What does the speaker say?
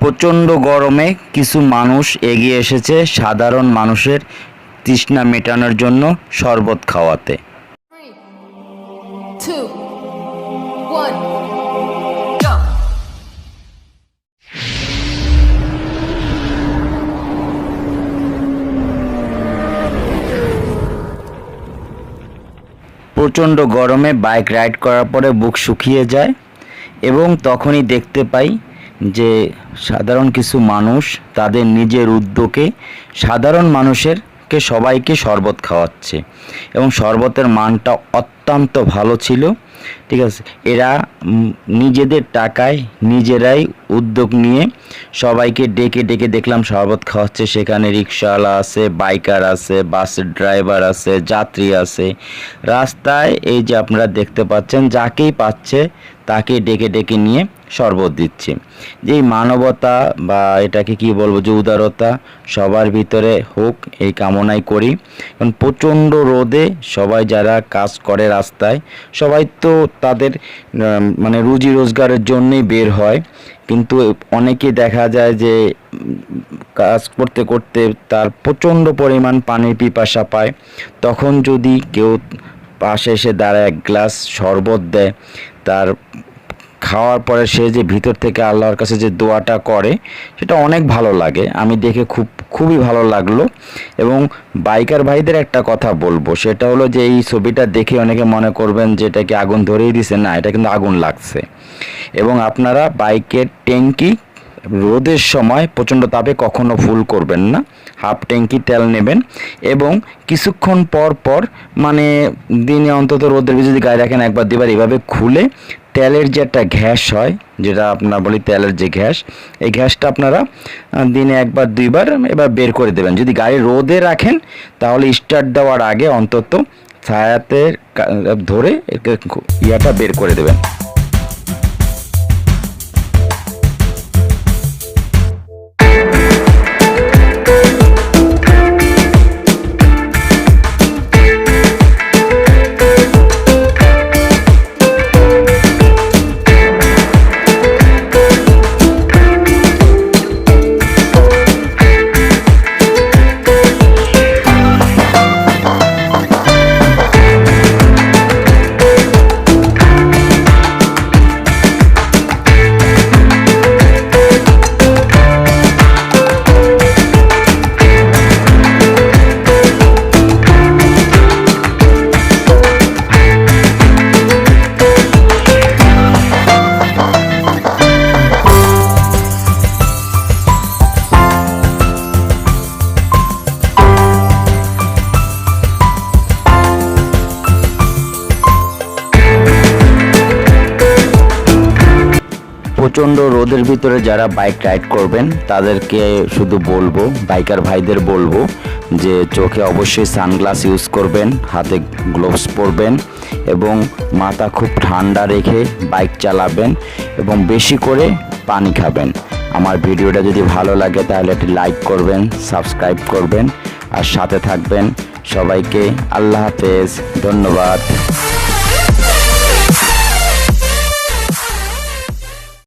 প্রচণ্ড গরমে কিছু মানুষ এগিয়ে এসেছে সাধারণ মানুষের তৃষ্ণা মেটানোর জন্য শরবত খাওয়াতে। 3, 2, 1, go! প্রচণ্ড গরমে বাইক রাইড করার পরে বুক শুকিয়ে যায় এবং তখনই দেখতে পাই যে সাধারণ কিছু মানুষ তাদের নিজের উদ্যোগে সাধারণ মানুষেরকে সবাইকে শরবত খাওয়াচ্ছে এবং শরবতের মানটা অত্যন্ত ভালো ছিল। ঠিক আছে, এরা নিজেদের টাকায় নিজেরাই উদ্যোগ নিয়ে সবাইকে ডেকে ডেকে দেখলাম শরবত খাওয়াচ্ছে। সেখানে রিক্সাওয়ালা আছে, বাইকার আছে, বাসের ড্রাইভার আছে, যাত্রী আছে। রাস্তায় এই যে আপনারা দেখতে পাচ্ছেন যাকেই পাচ্ছে তাকে ডেকে ডেকে নিয়ে শরবত দিচ্ছে। যে মানবতা বা এটাকে কি বলবো, যে উদারতা সবার ভিতরে হোক এই কামনাই করি। কারণ প্রচণ্ড রোদে সবাই যারা কাজ করে রাস্তায়, সবাই তো তাদের মানে রুজি রোজগারের জন্যই বের হয়, কিন্তু অনেকেই দেখা যায় যে কাজ করতে করতে তার প্রচণ্ড পরিমাণ পানির পিপাসা পায়। তখন যদি কেউ পাশে এসে দাঁড়ায় এক গ্লাস শরবত দেয়, তার খাওয়ার পরে সে যে ভিতর থেকে আল্লাহর কাছে যে দোয়াটা করে সেটা অনেক ভালো লাগে। আমি দেখে খুবই ভালো লাগলো। এবং বাইকার ভাইদের একটা কথা বলবো, সেটা হলো যে এই ছবিটা দেখে অনেকে মনে করবেন যে এটা কি আগুন ধরেই দিছে, না, এটা কিন্তু আগুন লাগছে। এবং আপনারা বাইকের ট্যাঙ্কি রোদের সময় প্রচণ্ড তাপে কখনো ফুল করবেন না, হাফ ট্যাঙ্কি তেল নেবেন এবং কিছুক্ষণ পর পর মানে দিনে অন্তত রোদের ভিতরে যদি গায়ে রাখেন একবার দুবার এভাবে খুলে তেলের যে একটা গ্যাস হয়, যেটা আপনার বলি তেলের যে গ্যাস, এই গ্যাসটা আপনারা দিনে একবার দুইবার এবার বের করে দেবেন। যদি গাড়ি রোদে রাখেন তাহলে স্টার্ট দেওয়ার আগে অন্তত ছায়াতে ধরে ইয়াটা বের করে দেবেন। প্রচণ্ড রোদের ভিতরে যারা বাইক রাইড করবেন তাদেরকে শুধু বলবো, বাইকার ভাইদের বলবো যে চোখে অবশ্যই সানগ্লাস ইউজ করবেন, হাতে গ্লোভস পরবেন এবং মাথা খুব ঠান্ডা রেখে বাইক চালাবেন এবং বেশি করে পানি খাবেন। আমার ভিডিওটা যদি ভালো লাগে তাহলে একটি লাইক করবেন, সাবস্ক্রাইব করবেন আর সাথে থাকবেন। সবাইকে আল্লাহ হাফেজ, ধন্যবাদ।